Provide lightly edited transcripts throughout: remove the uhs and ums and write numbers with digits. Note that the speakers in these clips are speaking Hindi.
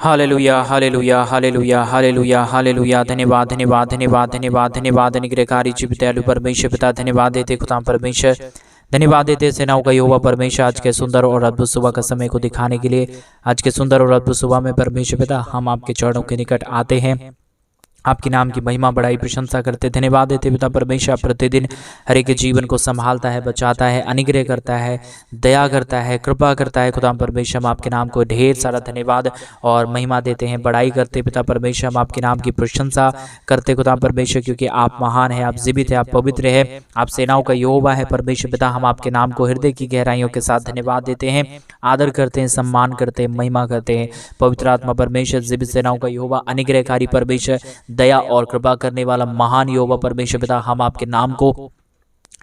Hallelujah hallelujah hallelujah hallelujah hallelujah. धन्यवाद धन्यवाद धन्यवाद धन्यवाद धन्यवाद। अनुग्रहकारी जीवित दयालु परमेश्वर पिता, धन्यवाद देते खुदा परमेश्वर, धन्यवाद देते सेनाओं का यहोवा परमेश्वर, आज के सुंदर और अद्भुत सुबह का समय को दिखाने के लिए। आज के सुंदर और अद्भुत सुबह में परमेश्वर पिता हम आपके चरणों के निकट आते हैं, आपके नाम की महिमा बढ़ाई प्रशंसा करते, धन्यवाद देते पिता परमेश्वर। प्रतिदिन हर एक जीवन को संभालता है, बचाता है, अनुग्रह करता है, दया करता है, कृपा करता है खुदा परमेश्वर। हम आपके नाम को ढेर सारा धन्यवाद और महिमा देते हैं, बड़ाई करते पिता परमेश्वर। हम आपके नाम की प्रशंसा करते खुदा परमेश्वर, क्योंकि आप महान है, आप जीवित है, आप पवित्र है, आप सेनाओं का यहोवा है परमेश्वर पिता। हम आपके नाम को हृदय की गहराइयों के साथ धन्यवाद देते हैं, आदर करते हैं, सम्मान करते हैं, महिमा करते हैं। पवित्र आत्मा परमेश्वर, जीवित सेनाओं का यहोवा, अनुग्रहकारी परमेश्वर, दया और कृपा करने वाला महान यहोवा परमेश्वर पिता, हम आपके नाम को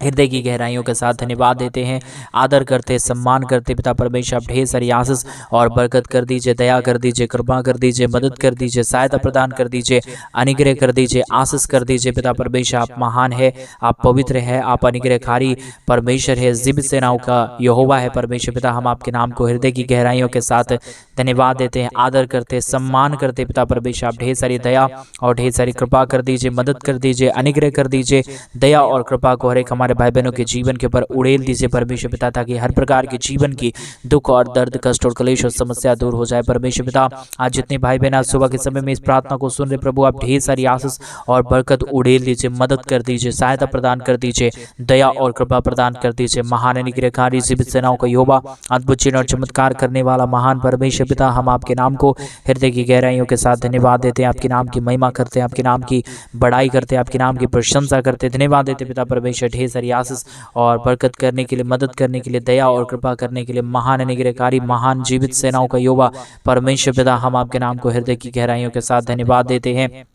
हृदय की गहराइयों के साथ धन्यवाद देते हैं, आदर करते, सम्मान करते पिता परमेश्वर। आप ढेर सारी आशीष और बरकत कर दीजिए, दया कर दीजिए, कृपा कर दीजिए, मदद कर दीजिए, सहायता प्रदान कर दीजिए, अनुग्रह कर दीजिए, आशीष कर दीजिए पिता परमेश्वर। आप महान है, आप पवित्र है, आप अनुग्रहकारी परमेश्वर है, जीवित सेनाओं का यहोवा है परमेश्वर पिता। हम आपके नाम को हृदय की गहराइयों के साथ धन्यवाद देते हैं, आदर करते, सम्मान करते पिता परमेश्वर। आप ढेर सारी दया और ढेर सारी कृपा कर दीजिए, मदद कर दीजिए, अनुग्रह कर दीजिए, दया और कृपा को हर एक हमारे भाई बहनों के जीवन के ऊपर उड़ेल दीजिए परमेश्वर पिता, ताकि हर प्रकार के जीवन की दुख और दर्द, कष्ट और क्लेश और समस्या दूर हो जाए परमेश्वर पिता। आज जितने भाई बहन आज सुबह के समय में इस प्रार्थना को सुन रहे प्रभु, आप ढेर सारी आशीष और बरकत उड़ेल दीजिए, मदद कर दीजिए, सहायता प्रदान कर दीजिए, दया और कृपा प्रदान कर दीजिए। महान अनुग्रहकारी जीवित सेनाओं का यहोवा, अद्भुत चिन्ह और चमत्कार करने वाला महान परमेश्वर पिता, हम आपके नाम को हृदय की गहराइयों के साथ धन्यवाद देते हैं, आपके नाम की महिमा करते हैं, आपके नाम की बड़ाई करते हैं, आपके नाम की प्रशंसा करते हैं। धन्यवाद देते पिता परमेश्वर, ढेर सारी आशीष और बरकत करने के लिए, मदद करने के लिए, दया और कृपा करने के लिए। महान अनुग्रहकारी महान जीवित सेनाओं का यहोवा परमेश्वर पिता, हम आपके नाम को हृदय की गहराइयों के साथ धन्यवाद देते हैं,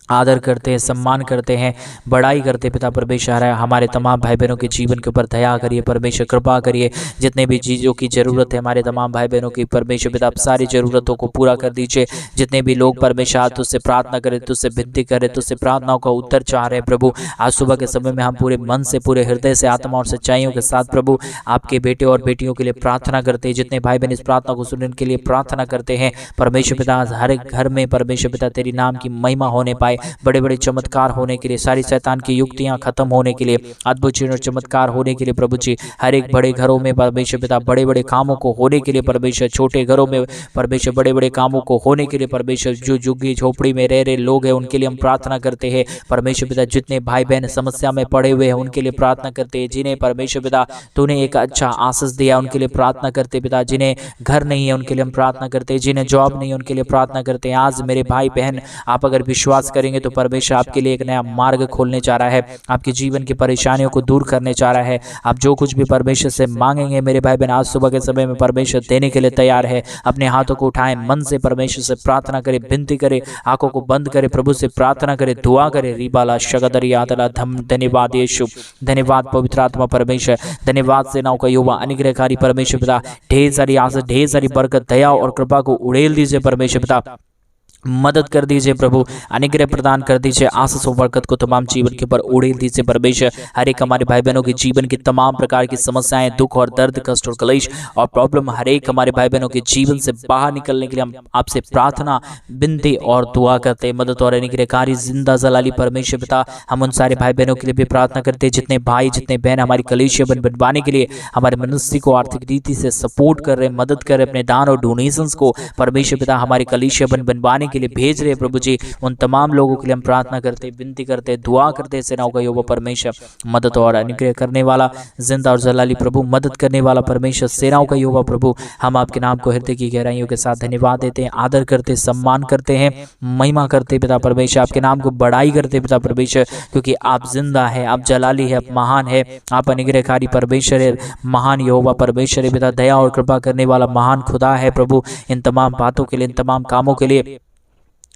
आदर करते हैं, सम्मान करते हैं, बड़ाई करते पिता परमेश्वर। हमारे तमाम भाई बहनों के जीवन के ऊपर दया करिए परमेश्वर, कृपा करिए। जितने भी चीज़ों की ज़रूरत है हमारे तमाम भाई बहनों की परमेश्वर पिता, आप सारी ज़रूरतों को पूरा कर दीजिए। जितने भी लोग परमेश्वर आज तुझसे प्रार्थना करें, तुझसे विनती करें, तुझसे प्रार्थनाओं का उत्तर चाह रहे हैं प्रभु, आज सुबह के समय में हम पूरे मन से, पूरे हृदय से, आत्मा और सच्चाइयों के साथ प्रभु आपके बेटे और बेटियों के लिए प्रार्थना करते हैं। जितने भाई बहन इस प्रार्थना को सुनने के लिए प्रार्थना करते हैं परमेश्वर पिता, हर एक घर में परमेश्वर पिता तेरी नाम की महिमा होने पाए, बड़े बड़े चमत्कार होने के लिए, सारी शैतान की युक्तियां खत्म होने के लिए, अद्भुत चिन्ह और चमत्कार होने के लिए प्रभु जी। हर एक बड़े घरों में परमेश्वर पिता बड़े बड़े कामों को होने के लिए परमेश्वर, छोटे घरों में परमेश्वर बड़े बड़े कामों को होने के लिए परमेश्वर, जो झुग्गी झोपड़ी में रह रहे लोग हैं उनके लिए हम प्रार्थना करते हैं परमेश्वर पिता। जितने भाई बहन समस्या में पड़े हुए हैं उनके लिए प्रार्थना करते हैं, जिन्हें परमेश्वर पिता तूने एक अच्छा आशीष दिया उनके लिए प्रार्थना करते पिता। जिन्हें घर नहीं है उनके लिए हम प्रार्थना करते हैं, जिन्हें जॉब नहीं है उनके लिए प्रार्थना करते हैं। आज मेरे भाई बहन आप अगर विश्वास करेंगे तो परमेश्वर आपके लिए एक नया मार्ग खोलने जा रहा है, आपके जीवन की परेशानियों को दूर करने जा रहा है। आप जो कुछ भी परमेश्वर से मांगेंगे मेरे भाई बहन, आज सुबह के समय में परमेश्वर देने के लिए तैयार है। अपने हाथों को उठाएं, मन से परमेश्वर से प्रार्थना करें, विनती करें, आंखों को बंद करें, प्रभु से प्रार्थना करें, दुआ करें। रिबाला शगदरिया तला धम। धन्यवाद यीशु, धन्यवाद पवित्र आत्मा परमेश्वर, धन्यवाद सेनाओं का यहोवा, अनुग्रहकारी परमेश्वर पिता। ढेर सारी आशीष, ढेर सारी बरकत, दया और कृपा को उड़ेल दीजिए परमेश्वर पिता, मदद कर दीजिए प्रभु, अनुग्रह प्रदान कर दीजिए, आशीष और बरकत को तमाम जीवन के ऊपर उड़ेल दीजिए परमेश्वर। हर एक हमारे भाई बहनों के जीवन की तमाम प्रकार की समस्याएं, दुख और दर्द, कष्ट और क्लेश और प्रॉब्लम, हर एक हमारे भाई बहनों के जीवन से बाहर निकलने के लिए हम आपसे प्रार्थना, विनती और दुआ करते हैं। मदद और अनुग्रहकारी जिंदा जलाली परमेश्वर पिता, हम उन सारे भाई बहनों के लिए भी प्रार्थना करते हैं जितने भाई, जितने बहन हमारी कलीसिया बनवाने के लिए, हमारे मनुष्य को आर्थिक रीति से सपोर्ट कर रहे हैं, मदद कर रहे हैं, अपने दान और डोनेशंस को परमेश्वर पिता हमारी कलीसिया बनवाने के लिए भेज रहे प्रभु जी। उन तमाम लोगों के लिए हम प्रार्थना करते, विनती करते, दुआ करते। सेनाओं का यहोवा परमेश्वर, मदद और अनुग्रह करने वाला जिंदा और जलाली प्रभु, मदद करने वाला परमेश्वर, सेनाओं का यहोवा प्रभु, हम आपके नाम को हृदय की गहराइयों के साथ धन्यवाद देते हैं, आदर करते, सम्मान करते हैं, महिमा करते पिता परमेश्वर, आपके नाम को बड़ाई करते पिता परमेश्वर, क्योंकि आप जिंदा है, आप जलाली है, आप महान है, आप अनुग्रहकारी परमेश्वर है, महान यहोवा परमेश्वर है पिता, दया और कृपा करने वाला महान खुदा है प्रभु। इन तमाम बातों के लिए, इन तमाम कामों के लिए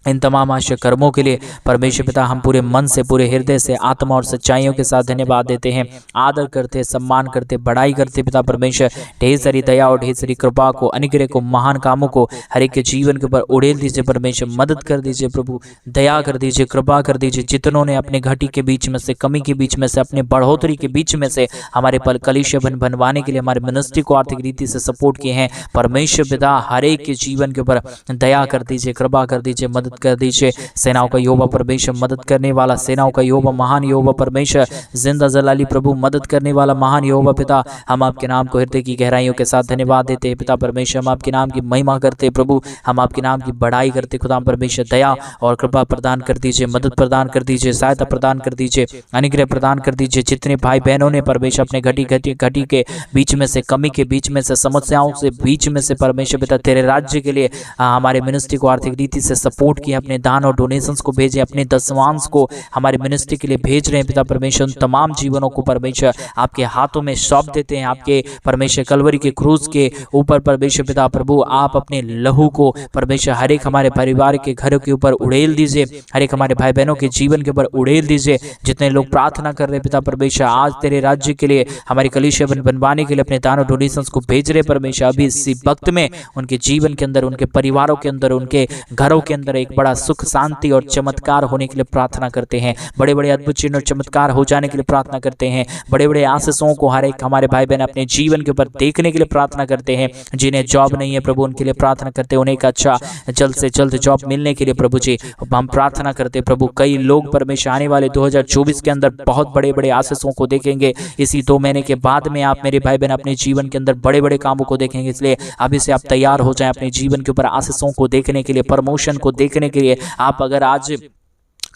इन तमाम आश्चर्य कर्मों के लिए परमेश्वर पिता हम पूरे मन से, पूरे हृदय से, आत्मा और सच्चाइयों के साथ धन्यवाद देते हैं, आदर करते, सम्मान करते, बड़ाई करते पिता परमेश्वर। ढेर सारी दया और ढेर सारी कृपा को, अनुग्रह को, महान कामों को हर एक के जीवन के ऊपर उड़ेल दीजिए परमेश्वर। मदद कर दीजिए प्रभु, दया कर दीजिए, कृपा कर दीजिए। जितनों ने अपने घटी के बीच में से, कमी के बीच में से, अपने बढ़ोतरी के बीच में से हमारे कलीसिया बनवाने के लिए, हमारे मिनिस्ट्री को आर्थिक रीति से सपोर्ट किए हैं परमेश्वर पिता, हर एक के जीवन के ऊपर दया कर दीजिए, कृपा कर दीजिए, मदद कर दीजिए। सेनाओं का यहोवा परमेश्वर मदद करने वाला, सेनाओं का यहोवा महान यहोवा परमेश्वर, जिंदा जलाली प्रभु मदद करने वाला महान यहोवा पिता, हम आपके नाम को हृदय की गहराइयों के साथ धन्यवाद देते हैं पिता परमेश्वर। हम आपके नाम की महिमा करते प्रभु, हम आपके नाम की बड़ाई करते खुदा परमेश्वर। दया और कृपा प्रदान कर दीजिए, मदद प्रदान कर दीजिए, सहायता प्रदान कर दीजिए, अनुग्रह प्रदान कर दीजिए। जितने भाई बहनों ने परमेश्वर अपने घटी के बीच में से, कमी के बीच में से, समस्याओं से बीच में से परमेश्वर पिता तेरे राज्य के लिए हमारे मिनिस्ट्री को आर्थिक रीति से सपोर्ट किया, अपने दान और डोनेशंस को भेजे, अपने दशमांश को हमारे मिनिस्ट्री के लिए भेज रहे हैं पिता परमेश्वर। तमाम जीवनों को परमेश्वर आपके हाथों में सौंप देते हैं। आपके परमेश्वर कलवरी के क्रूस के ऊपर परमेश्वर पिता प्रभु आप अपने लहू को परमेश्वर हर एक हमारे परिवार के घरों के ऊपर उड़ेल दीजिए, हर एक हमारे भाई बहनों के जीवन के ऊपर उड़ेल दीजिए। जितने लोग प्रार्थना कर रहे पिता परमेश्वर आज तेरे राज्य के लिए, हमारी कलीसिया बनवाने के लिए अपने दान और डोनेशंस को भेज रहे परमेश्वर, अभी इसी वक्त में उनके जीवन के अंदर, उनके परिवारों के अंदर, उनके घरों के अंदर एक बड़ा सुख, शांति और चमत्कार होने के लिए प्रार्थना करते हैं। बड़े बड़े अद्भुत चिन्ह और चमत्कार हो जाने के लिए प्रार्थना करते हैं। बड़े बड़े आशीषों को हर एक हमारे भाई बहन अपने जीवन के ऊपर देखने के लिए प्रार्थना करते हैं। जिन्हें जॉब नहीं है प्रभु उनके लिए प्रार्थना करते हैं, उन्हें एक अच्छा जल्द से जल्द जॉब मिलने के लिए प्रभु जी हम प्रार्थना करते हैं प्रभु। कई लोग परमेश्वर आने वाले 2024 के अंदर बहुत बड़े बड़े आशीषों को देखेंगे। इसी 2 महीने के बाद में आप मेरे भाई बहन अपने जीवन के अंदर बड़े बड़े कामों को देखेंगे। इसलिए अभी से आप तैयार हो जाएं अपने जीवन के ऊपर आशीषों को देखने के लिए, प्रमोशन को देखने के लिए। आप अगर आज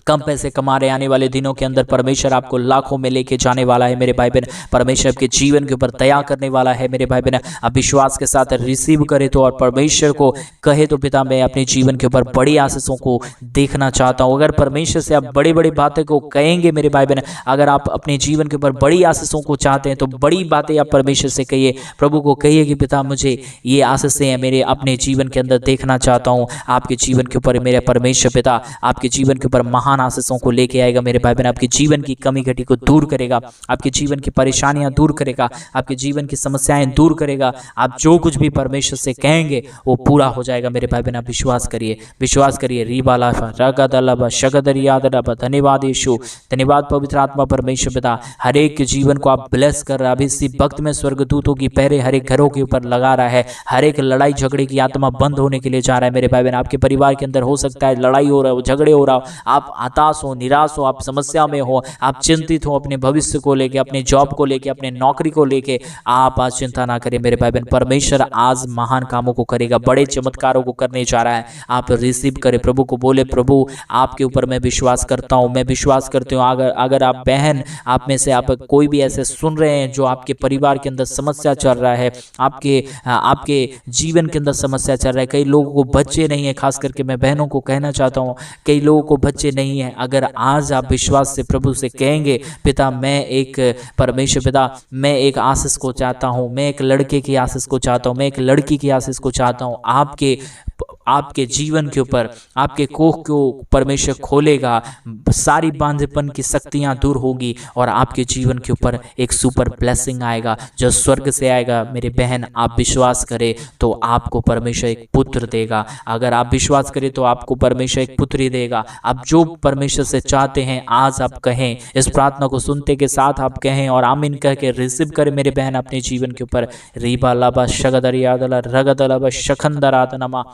कम पैसे कमा रहे, आने वाले दिनों के अंदर परमेश्वर आपको लाखों में लेके जाने वाला है मेरे भाई बहन। परमेश्वर आपके जीवन के ऊपर दया करने वाला है मेरे भाई बहन। आप विश्वास के साथ रिसीव करें तो, और परमेश्वर को कहे तो पिता मैं अपने जीवन के ऊपर बड़ी आशीषों को देखना चाहता हूँ। अगर परमेश्वर से आप बड़ी बड़ी बातें को कहेंगे मेरे भाई बहन, अगर आप अपने जीवन के ऊपर बड़ी आशीषों को चाहते हैं तो बड़ी बातें आप परमेश्वर से कहिए, प्रभु को कहिए कि पिता मुझे ये आशीषें हैं मेरे अपने जीवन के अंदर देखना चाहता हूँ। आपके जीवन के ऊपर मेरे परमेश्वर पिता आपके जीवन के ऊपर महान आशीषों को लेके आएगा मेरे भाई बहन। आपके जीवन की कमी घटी को दूर करेगा, आपके जीवन की परेशानियां दूर करेगा, आपके जीवन की समस्याएं दूर करेगा। आप जो कुछ भी परमेश्वर से कहेंगे वो पूरा हो जाएगा मेरे भाई बहन। आप विश्वास करिए, विश्वास करिए। रीबाला रगदलबा शगदरियादलबा। धन्यवाद यीशु, धन्यवाद पवित्र आत्मा परमेश्वर पिता। हर एक के जीवन को आप ब्लेस कर रहा है। अभी इसी वक्त में स्वर्गदूतों की पहरे हर एक घरों के ऊपर लगा रहा है। हर एक लड़ाई झगड़े की आत्मा बंद होने के लिए जा रहा है मेरे भाई बहन। आपके परिवार के अंदर हो सकता है लड़ाई हो रहा हो, झगड़े हो रहा हो, आप हताश हो, निराश हो, आप समस्या में हो, आप चिंतित हो अपने भविष्य को लेके, अपने जॉब को लेके, अपने नौकरी को लेके। आप आज चिंता ना करें मेरे भाई बहन। परमेश्वर आज महान कामों को करेगा, बड़े चमत्कारों को करने जा रहा है। आप रिसीव करें, प्रभु को बोले प्रभु आपके ऊपर मैं विश्वास करता हूँ, मैं विश्वास करती हूँ। अगर आप बहन आप में से आप कोई भी ऐसे सुन रहे हैं जो आपके परिवार के अंदर समस्या चल रहा है, आपके जीवन के अंदर समस्या चल रहा है, कई लोगों को बच्चे नहीं है, खास करके मैं बहनों को कहना चाहता हूँ कई लोगों को बच्चे नहीं है। अगर आज आप विश्वास से प्रभु से कहेंगे पिता मैं एक परमेश्वर पिता मैं एक आशीष को चाहता हूँ, मैं एक लड़के की आशीष को चाहता हूँ, मैं एक लड़की की आशीष को चाहता हूँ, आपके जीवन के ऊपर आपके कोख को परमेश्वर खोलेगा, सारी बांझपन की शक्तियां दूर होगी और आपके जीवन के ऊपर एक सुपर ब्लेसिंग आएगा जो स्वर्ग से आएगा। मेरे बहन आप विश्वास करें तो आपको परमेश्वर एक पुत्र देगा। अगर आप विश्वास करें तो आपको परमेश्वर एक पुत्री देगा। आप जो परमेश्वर से चाहते हैं आज आप कहें, इस प्रार्थना को सुनते के साथ आप कहें और आमीन कह के रिसीव करें मेरे बहन अपने जीवन के ऊपर। रीबा लाबा शगदरियादला रगदलबा शखंदरातनमा।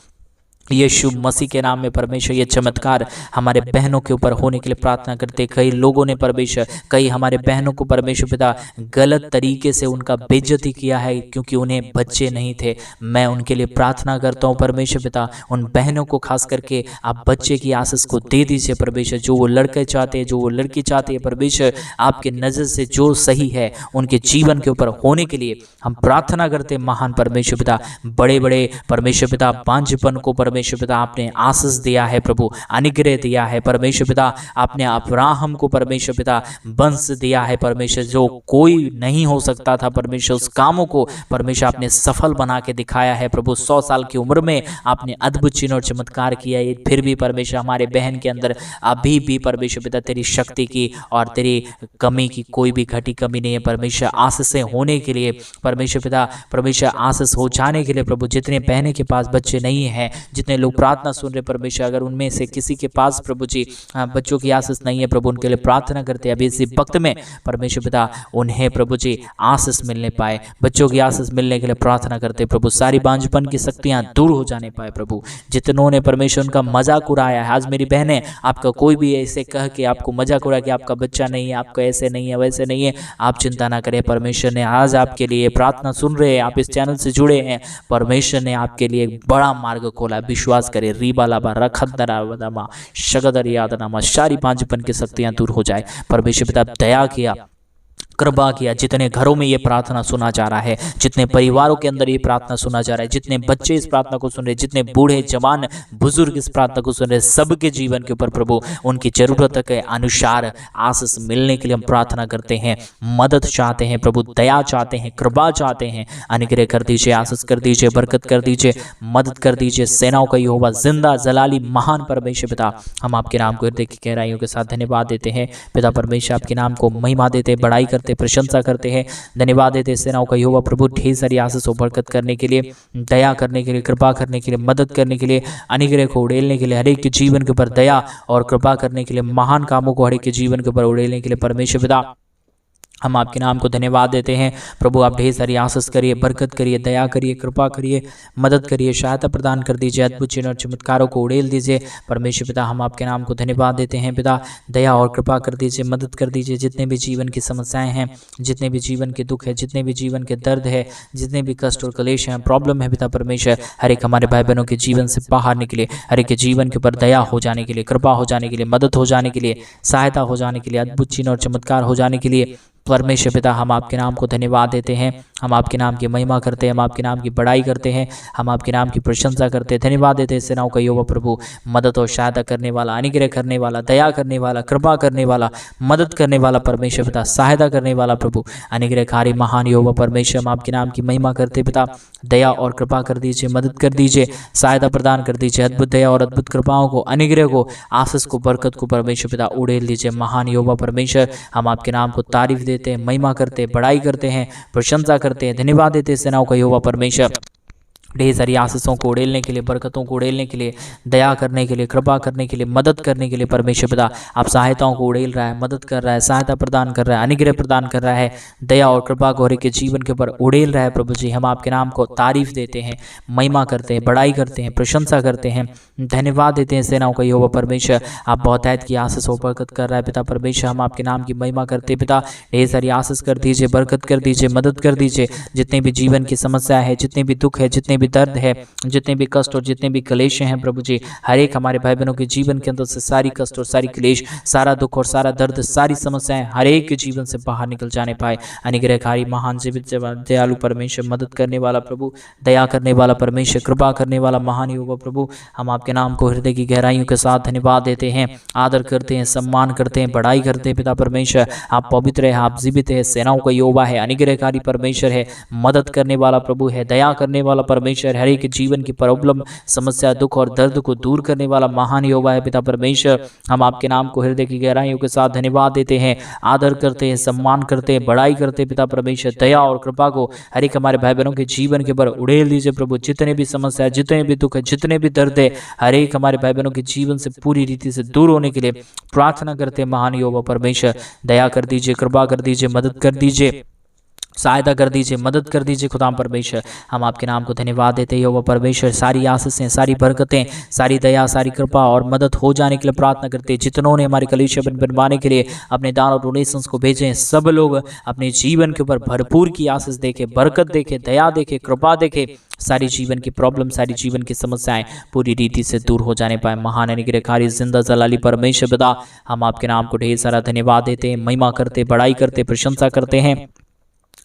यीशु मसीह के नाम में परमेश्वर ये चमत्कार हमारे बहनों के ऊपर होने के लिए प्रार्थना करते। कई लोगों ने परमेश्वर, कई हमारे बहनों को परमेश्वर पिता गलत तरीके से उनका बेइज्जती किया है क्योंकि उन्हें बच्चे नहीं थे। मैं उनके लिए प्रार्थना करता हूँ परमेश्वर पिता, उन बहनों को खास करके आप बच्चे की आशीष को दे दीजिए परमेश्वर। जो वो लड़के चाहते हैं, जो वो लड़की चाहती है परमेश्वर, आपके नज़र से जो सही है उनके जीवन के ऊपर होने के लिए हम प्रार्थना करते। महान परमेश्वर पिता, बड़े बड़े परमेश्वर पिता बांझपन को परमेश्वर पिता आपने आशीष दिया है प्रभु, अनुग्रह दिया है परमेश्वर पिता। आपने अब्राहम को परमेश्वर पिता वंश दिया है परमेश्वर, जो कोई नहीं हो सकता था परमेश्वर, उस कामों को परमेश्वर आपने सफल बना के दिखाया है प्रभु। 100 साल की उम्र में आपने अद्भुत चिन्ह और चमत्कार किया है। फिर भी परमेश्वर हमारे बहन के अंदर अभी भी परमेश्वर पिता तेरी शक्ति की और तेरी कमी की कोई भी घटी कमी नहीं है परमेश्वर। आशीष होने के लिए परमेश्वर पिता, परमेश्वर आशीष हो जाने के लिए प्रभु, जितने बहने के पास बच्चे नहीं हैं, जितने लोग प्रार्थना सुन रहे परमेश्वर, अगर उनमें से किसी के पास प्रभु जी बच्चों की आशीष नहीं है प्रभु, उनके लिए प्रार्थना करते हैं अभी इसी वक्त में परमेश्वर पिता उन्हें प्रभु जी आशीष मिलने पाए, बच्चों की आशीष मिलने के लिए प्रार्थना करते प्रभु। सारी बांझपन की शक्तियां दूर हो जाने पाए प्रभु। जितनों ने परमेश्वर उनका मजाक उड़ाया है, आज मेरी बहनें आपका कोई भी ऐसे कह के आपको मजाक उड़ा कि आपका बच्चा नहीं है, आपका ऐसे नहीं है, वैसे नहीं है, आप चिंता ना करें। परमेश्वर ने आज आपके लिए प्रार्थना सुन रहे हैं, आप इस चैनल से जुड़े हैं, परमेश्वर ने आपके लिए एक बड़ा मार्ग खोला। विश्वास करें, रीबा लाबा रखदरा शगदर यादनामा, सारी बांझपन की शक्तियां दूर हो जाए। परमेश्वर पिता दया किया, कृपा किया। जितने घरों में ये प्रार्थना सुना जा रहा है, जितने परिवारों के अंदर ये प्रार्थना सुना जा रहा है, जितने बच्चे इस प्रार्थना को सुन रहे, जितने बूढ़े जवान बुजुर्ग इस प्रार्थना को सुन रहे, सबके जीवन के ऊपर प्रभु उनकी जरूरत के अनुसार आशीष मिलने के लिए हम प्रार्थना करते हैं। मदद चाहते हैं प्रभु, दया चाहते हैं, कृपा चाहते हैं। अनुग्रह कर दीजिए, आशीष कर दीजिए, बरकत कर दीजिए, मदद कर दीजिए। सेनाओं का यहोवा जिंदा जलाली महान परमेश्वर पिता, हम आपके नाम को हृदय की गहराइयों के साथ धन्यवाद देते हैं पिता परमेश्वर। आपके नाम को महिमा देते, बड़ाई करते, प्रशंसा करते हैं, धन्यवाद देते। सेनाओं का यहोवा प्रभु ढेर सारी आशीष और बरकत करने के लिए, दया करने के लिए, कृपा करने के लिए, मदद करने के लिए, अनुग्रह को उड़ेलने के लिए, हर एक के जीवन के ऊपर दया और कृपा करने के लिए, महान कामों को हर एक के जीवन के ऊपर उड़ेलने के लिए परमेश्वर पिता हम आपके नाम को धन्यवाद देते हैं प्रभु। आप ढेर सारी आशीष करिए, बरकत करिए, दया करिए, कृपा करिए, मदद करिए, सहायता प्रदान कर दीजिए, अद्भुत चिन्ह और चमत्कारों को उड़ेल दीजिए परमेश्वर पिता। हम आपके नाम को धन्यवाद देते हैं पिता। दया और कृपा कर दीजिए, मदद कर दीजिए। जितने भी जीवन की समस्याएं हैं, जितने भी जीवन के दुख है, जितने भी जीवन के दर्द है, जितने भी कष्ट और क्लेश हैं, प्रॉब्लम है पिता परमेश्वर, हर एक हमारे भाई बहनों के जीवन से बाहर निकले, हर एक के जीवन के ऊपर दया हो जाने के लिए, कृपा हो जाने के लिए, मदद हो जाने के लिए, सहायता हो जाने के लिए, अद्भुत चिन्ह और चमत्कार हो जाने के लिए परमेश्वर पिता हम आपके नाम को धन्यवाद देते हैं। हम आपके नाम की महिमा करते हैं, हम आपके नाम की बड़ाई करते हैं, हम आपके नाम की प्रशंसा करते हैं, धन्यवाद देते हैं। सेनाओं का यहोवा प्रभु मदद और सहायता करने वाला, अनुग्रह करने वाला, दया करने वाला, कृपा करने वाला, मदद करने वाला परमेश्वर पिता, सहायता करने वाला प्रभु, अनुग्रहकारी महान यहोवा परमेश्वर, हम आपके नाम की महिमा करते पिता। दया और कृपा कर दीजिए, मदद कर दीजिए, सहायता प्रदान कर दीजिए, अद्भुत दया और अद्भुत कृपाओं को, अनुग्रह को, आशीष को, बरकत को परमेश्वर पिता उड़ेल दीजिए। महान यहोवा परमेश्वर हम आपके नाम को तारीफ देते हैं, महिमा करते हैं, बड़ाई करते हैं, प्रशंसा करते हैं, धन्यवाद देते हैं। सेनाओं का यहोवा परमेश्वर ढेर सारी आशीषों को उड़ेलने के लिए, बरकतों को उड़ेलने के लिए, दया करने के लिए, कृपा करने के लिए, मदद करने के लिए परमेश्वर पिता आप सहायताओं को उड़ेल रहा है, मदद कर रहा है, सहायता प्रदान कर रहा है, अनुग्रह प्रदान कर रहा है, दया और कृपा को हर एक के जीवन के ऊपर उड़ेल रहा है प्रभु जी। हम आपके नाम को तारीफ देते हैं, महिमा करते हैं, बड़ाई करते हैं, प्रशंसा करते हैं, धन्यवाद देते हैं। सेनाओं का यहोवा परमेश्वर आप बहुतायत की आशीष और बरकत कर रहा है पिता परमेश्वर। हम आपके नाम की महिमा करते हैं पिता। ढेर सारी आशीष कर दीजिए, बरकत कर दीजिए, मदद कर दीजिए। जितने भी जीवन की समस्या है, जितने भी दुख है, जितने भी दर्द है, जितने भी कष्ट और जितने भी क्लेश हैं प्रभु जी, हर एक हमारे भाई बहनों के जीवन के अंदर से सारी कष्ट और सारी क्लेश, सारा दुख और सारा दर्द, सारी समस्याएं हर एक के जीवन से बाहर निकल जाने पाए। अनुग्रहकारी महान जीवित दयालु परमेश्वर, मदद करने वाला प्रभु, दया करने वाला परमेश्वर, कृपा करने वाला महान यहोवा प्रभु, हम आपके नाम को हृदय की गहराइयों के साथ धन्यवाद देते हैं, आदर करते हैं, सम्मान करते हैं, बड़ाई करते हैं पिता परमेश्वर। आप पवित्र है, आप जीवित है, सेनाओं का यहोवा है, अनुग्रहकारी परमेश्वर है, मदद करने वाला प्रभु है, दया करने वाला परमेश्वर, हर एक जीवन की प्रॉब्लम, समस्या, दुख और दर्द को दूर करने वाला महान यहोवा है पिता परमेश्वर। हम आपके नाम को हृदय की गहराइयों के साथ धन्यवाद देते हैं, आदर करते हैं, सम्मान करते हैं, बड़ाई करते हैं पिता परमेश्वर। दया और कृपा को हर एक हमारे भाई बहनों के जीवन के ऊपर उड़ेल दीजिए प्रभु। जितने भी समस्या, जितने भी दुख है, जितने भी दर्द है, हर एक हमारे भाई बहनों के जीवन से पूरी रीति से दूर होने के लिए प्रार्थना करते हैं। महान यहोवा परमेश्वर दया कर दीजिए, कृपा कर दीजिए, मदद कर दीजिए, सहायता कर दीजिए, मदद कर दीजिए खुदाम परमेश्वर। हम आपके नाम को धन्यवाद देते हैं यहोवा परमेश्वर। सारी आशीषें, सारी बरकतें, सारी दया, सारी कृपा और मदद हो जाने के लिए प्रार्थना करते हैं। जितनों ने हमारे कलीसिया बनवाने के लिए अपने दान और डोनेशंस को भेजे हैं, सब लोग अपने जीवन के ऊपर भरपूर की आशीष देखे, बरकत देखे, दया देखे, कृपा देखे, सारी जीवन की प्रॉब्लम, सारी जीवन की समस्याएं पूरी रीति से दूर हो जाने पाए। महान अनुग्रहकारी जिंदा जलाली परमेश्वर पिता, हम आपके नाम को ढेर सारा धन्यवाद देते हैं, महिमा करते, बड़ाई करते, प्रशंसा करते हैं,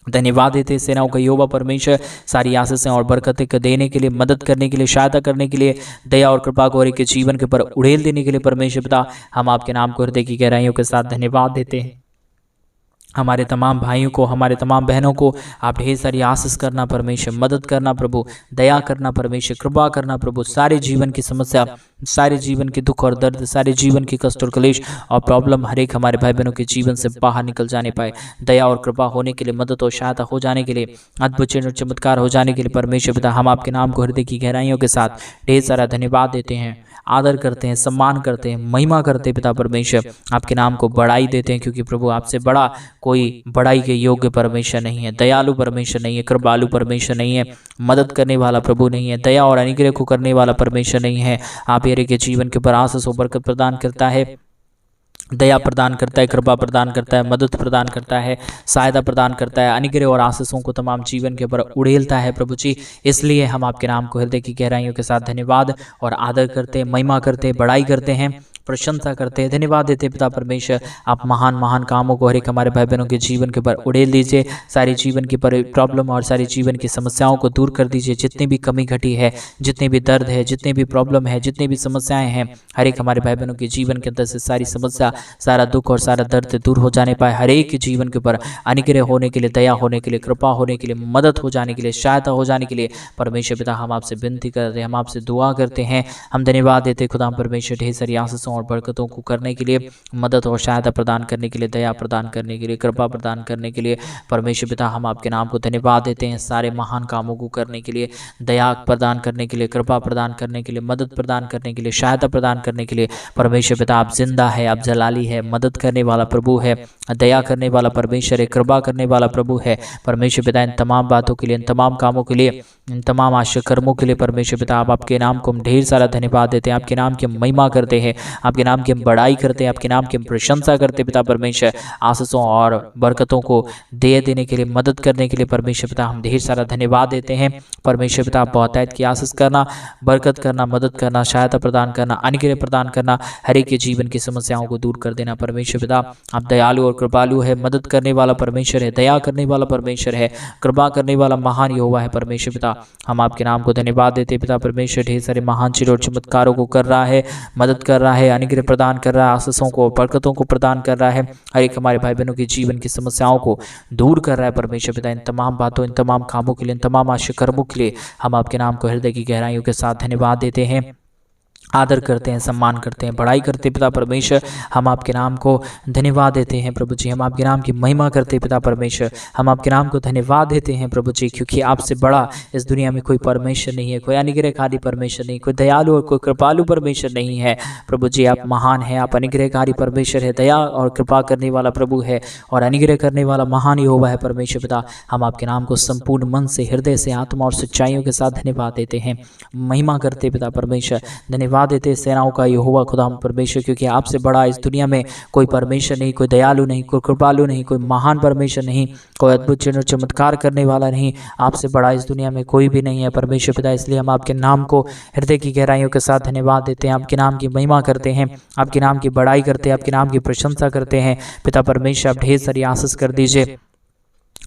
धन्यवाद देते हैं सेनाओं का यहोवा परमेश्वर सारी आशीषें और बरकतें को देने के लिए, मदद करने के लिए, सहायता करने के लिए, दया और कृपा को हर एक के जीवन के ऊपर उड़ेल देने के लिए परमेश्वर पिता हम आपके नाम को हृदय की गहराइयों के साथ धन्यवाद देते हैं। हमारे तमाम भाइयों को, हमारे तमाम बहनों को आप ढेर सारी आशीष करना परमेश्वर, मदद करना प्रभु, दया करना परमेश्वर, कृपा करना प्रभु। सारे जीवन की समस्या, सारे जीवन के दुख और दर्द, सारे जीवन की कष्ट और क्लेश और प्रॉब्लम हर एक हमारे भाई बहनों के जीवन से बाहर निकल जाने पाए। दया और कृपा होने के लिए, मदद और सहायता हो जाने के लिए, अद्भुत चिन्ह और चमत्कार हो जाने के लिए परमेश्वर पिता हम आपके नाम को हृदय की गहराइयों के साथ ढेर सारा धन्यवाद देते हैं, आदर करते हैं, सम्मान करते हैं, महिमा करते हैं पिता परमेश्वर। आपके नाम को बढ़ाई देते हैं, क्योंकि प्रभु आपसे बड़ा कोई बढ़ाई के योग्य परमेश्वर नहीं है। दयालु परमेश्वर नहीं है, कृपालु परमेश्वर नहीं है, मदद करने वाला प्रभु नहीं है, दया और अनुग्रह को करने वाला परमेश्वर नहीं है। आप हर एक के जीवन के ऊपर आशीष और बरकत प्रदान करता है, दया प्रदान करता है, कृपा प्रदान करता है, मदद प्रदान करता है, सहायता प्रदान करता है, अनुग्रह और आशीषों को तमाम जीवन के ऊपर उड़ेलता है प्रभु जी। इसलिए हम आपके नाम को हृदय की गहराइयों के साथ धन्यवाद और आदर करते हैं, महिमा करते हैं, बड़ाई करते हैं, प्रशंसा करते हैं, धन्यवाद देते पिता परमेश्वर। आप महान महान कामों को हर एक हमारे भाई बहनों के जीवन के ऊपर उड़ेल दीजिए। सारी जीवन की प्रॉब्लम और सारी जीवन की समस्याओं को दूर कर दीजिए। जितनी भी कमी घटी है, जितने भी दर्द है, जितने भी प्रॉब्लम है, जितनी भी समस्याएं हैं, हर एक हमारे भाई बहनों के जीवन के अंदर से सारी समस्या, सारा दुख और सारा दर्द दूर हो जाने पाए। हर एक के जीवन के ऊपर अनुग्रह होने के लिए, दया होने के लिए, कृपा होने के लिए, मदद हो जाने के लिए, सहायता हो जाने के लिए परमेश्वर पिता हम आपसे विनती करते हैं, हम आपसे दुआ करते हैं, हम धन्यवाद देते खुदा परमेश्वर ढेर सारी आशीषों और बरकतों को करने के लिए, मदद और सहायता प्रदान करने के लिए, दया प्रदान करने के लिए, कृपा प्रदान करने के लिए परमेश्वर पिता हम आपके नाम को धन्यवाद देते हैं। सारे महान कामों को करने के लिए, दया प्रदान करने के लिए, कृपा प्रदान करने के लिए, मदद प्रदान करने के लिए, सहायता प्रदान करने के लिए परमेश्वर पिता आप जिंदा है, आप जलाली है, मदद करने वाला प्रभु है, दया करने वाला परमेश्वर है, कृपा करने वाला प्रभु है परमेश्वर पिता। इन तमाम बातों के लिए, इन तमाम कामों के लिए, इन तमाम आश्चर्य कर्मों के लिए परमेश्वर पिता आप आपके नाम को हम ढेर सारा धन्यवाद देते हैं। आपके नाम की महिमा करते हैं, आपके नाम की बड़ाई करते हैं, आपके नाम की प्रशंसा करते पिता परमेश्वर। आशीषों और बरकतों को दे देने के लिए, मदद करने के लिए परमेश्वर पिता हम ढेर सारा धन्यवाद देते हैं। परमेश्वर पिता आप बहुतायत की आशीष करना, बरकत करना, मदद करना, सहायता प्रदान करना, अनुग्रह प्रदान करना, हर एक के जीवन की समस्याओं को दूर कर देना परमेश्वर पिता। आप दयालु और कृपालु है, मदद करने वाला परमेश्वर है, दया करने वाला परमेश्वर है, कृपा करने वाला महान यहोवा है परमेश्वर पिता। हम आपके नाम को धन्यवाद देते पिता परमेश्वर। ढेर सारे महान चिन्ह और चमत्कारों को कर रहा है, मदद कर रहा है, अनुग्रह प्रदान कर रहा है, आशीषों को, बरकतों को प्रदान कर रहा है, हर एक हमारे भाई बहनों के जीवन की समस्याओं को दूर कर रहा है परमेश्वर पिता। इन तमाम बातों, इन तमाम कामों के लिए, इन तमाम आश्चर्य कर्मों के लिए हम आपके नाम को हृदय की गहराइयों के साथ धन्यवाद देते हैं, आदर करते हैं, सम्मान करते हैं, बड़ाई करते हैं पिता परमेश्वर। हम आपके नाम को धन्यवाद देते हैं प्रभु जी, हम आपके नाम की महिमा करते हैं पिता परमेश्वर। हम आपके नाम को धन्यवाद देते हैं प्रभु जी, क्योंकि आपसे बड़ा इस दुनिया में कोई परमेश्वर नहीं है, कोई अनुग्रहकारी परमेश्वर नहीं, कोई दयालु और कोई कृपालु परमेश्वर नहीं है प्रभु जी। आप महान है, आप अनुग्रहकारी परमेश्वर है, दया और कृपा करने वाला प्रभु है और अनुग्रह करने वाला महान यहोवा है परमेश्वर पिता। हम आपके नाम को संपूर्ण मन से, हृदय से, आत्मा और सच्चाइयों के साथ धन्यवाद देते हैं, महिमा करते पिता परमेश्वर। धन्यवाद देते सेनाओं का यहोवा खुदा परमेश्वर, क्योंकि आपसे बड़ा इस दुनिया में कोई परमेश्वर नहीं, कोई दयालु नहीं, कोई कृपालु नहीं, कोई महान परमेश्वर नहीं, कोई अद्भुत चिन्ह चमत्कार करने वाला नहीं। आपसे बड़ा इस दुनिया में कोई भी नहीं है परमेश्वर पिता। इसलिए हम आपके नाम को हृदय की गहराइयों के साथ धन्यवाद देते हैं, आपके नाम की महिमा करते हैं, आपके नाम की बड़ाई करते हैं, आपके नाम की प्रशंसा करते हैं पिता परमेश्वर। आप ढेर सारी आशीष कर दीजिए,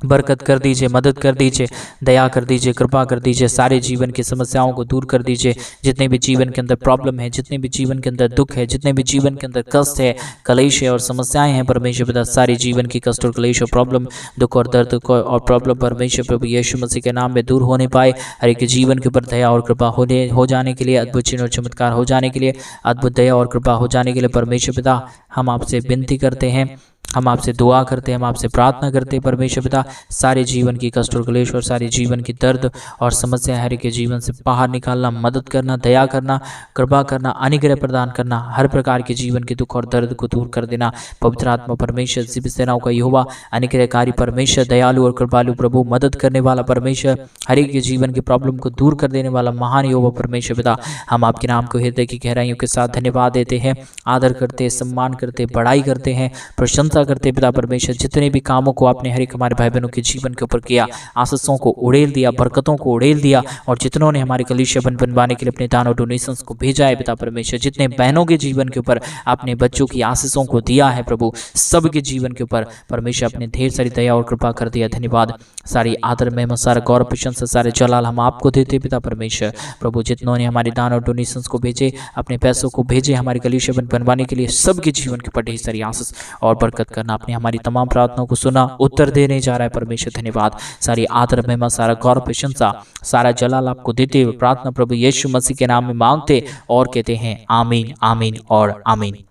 बरकत कर दीजिए, मदद कर दीजिए, दया कर दीजिए, कृपा कर दीजिए, सारे जीवन की समस्याओं को दूर कर दीजिए। जितने भी जीवन के अंदर प्रॉब्लम है, जितने भी जीवन के अंदर दुख है, जितने भी जीवन के अंदर कष्ट है, कलेश है और समस्याएं हैं परमेश्वर पिता, सारी जीवन की कष्ट और कलेश और प्रॉब्लम, दुख और दर्द को और प्रॉब्लम परमेश्वर प्रभु यीशु मसीह के नाम में दूर होने पाए। हर एक जीवन के ऊपर दया और कृपा हो जाने के लिए, अद्भुत चिन्ह और चमत्कार हो जाने के लिए, अद्भुत दया और कृपा हो जाने के लिए परमेश्वर पिता हम आपसे विनती करते हैं, हम आपसे दुआ करते हैं, हम आपसे प्रार्थना करते हैं परमेश्वर पिता। सारे जीवन की कष्ट और क्लेश और सारे जीवन की दर्द और समस्या हर के जीवन से बाहर निकालना, मदद करना, दया करना, कृपा करना, अनुग्रह प्रदान करना, हर प्रकार के जीवन के दुख और दर्द को दूर कर देना। पवित्र आत्मा परमेश्वर, दिव्य सेनाओं का यहोवा, अनुग्रहकारी परमेश्वर, दयालु और कृपालु प्रभु, मदद करने वाला परमेश्वर, हर एक के जीवन की प्रॉब्लम को दूर कर देने वाला महान यहोवा परमेश्वर पिता। हम आपके नाम को हृदय की गहराइयों के साथ धन्यवाद देते हैं, आदर करते हैं, सम्मान करते हैं, बड़ाई करते हैं, प्रशंसा सहायता करते पिता परमेश्वर, जितने भी कामों को आपने हर एक हमारे भाई बहनों के जीवन के ऊपर किया, आशीषों को उड़ेल दिया, बरकतों को उड़ेल दिया, और जितनों ने हमारे कलीसिया बनवाने के लिए अपने दान और डोनेशंस को भेजा है पिता परमेश्वर, जितने बहनों के जीवन के ऊपर आपने बच्चों की आशीषों को दिया है प्रभु, सबके जीवन के ऊपर परमेश्वर अपने ढेर सारी दया और कृपा कर दिया। धन्यवाद, सारी आदर महिमा, सारा गौरव प्रशंसा, सारे जलाल हम आपको देते पिता परमेश्वर। प्रभु जितनों ने हमारे दान और डोनेशंस को भेजे, अपने पैसों को भेजे हमारे कलीसिया बनवाने के लिए, सबके जीवन के ऊपर ढेर सारी आशीष और बरकत करना। आपने हमारी तमाम प्रार्थनाओं को सुना, उत्तर देने जा रहा है परमेश्वर। धन्यवाद, सारी आदर महिमा, सारा गौरव प्रशंसा, सारा जलाल आपको देते हुए प्रार्थना प्रभु यीशु मसीह के नाम में मांगते और कहते हैं आमीन, आमीन और आमीन।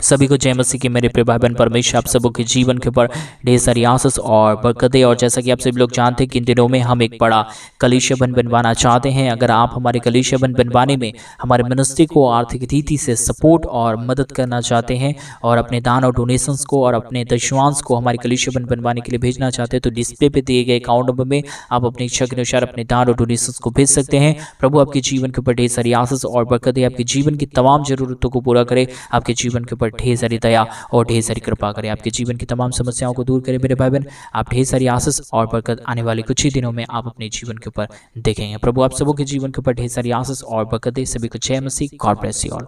सभी को जय मसीह की मेरे प्रिय भाई बहन। परमेश्वर आप सबों के जीवन के ऊपर ढेर सारी आशीष और बरकतें। और जैसा कि आप सभी लोग जानते हैं कि इन दिनों में हम एक बड़ा कलीसिया बनवाना चाहते हैं। अगर आप हमारे कलीसिया बनवाने में हमारे मिनिस्ट्री को आर्थिक रीति से सपोर्ट और मदद करना चाहते हैं और अपने दान और डोनेशंस को और अपने दशवांश को हमारे कलीसिया बनवाने के लिए भेजना चाहते हैं, तो डिस्प्ले पे दिए गए अकाउंट नंबर में आप अपनी इच्छा के अनुसार अपने दान और डोनेशंस को भेज सकते हैं। प्रभु आपके जीवन के ऊपर ढेर सारी आशीष और बरकतें, आपके जीवन की तमाम जरूरतों को पूरा करे, आपके जीवन के ऊपर ढेर सारी दया और ढेर सारी कृपा करें, आपके जीवन की तमाम समस्याओं को दूर करें मेरे भाई बहन। आप ढेर सारी आशीष और बरकत आने वाले कुछ ही दिनों में आप अपने जीवन के ऊपर देखेंगे। प्रभु आप सबों के जीवन के ऊपर ढेर सारी आशीष और बरकत दे। सभी को जय मसीह। God bless you all.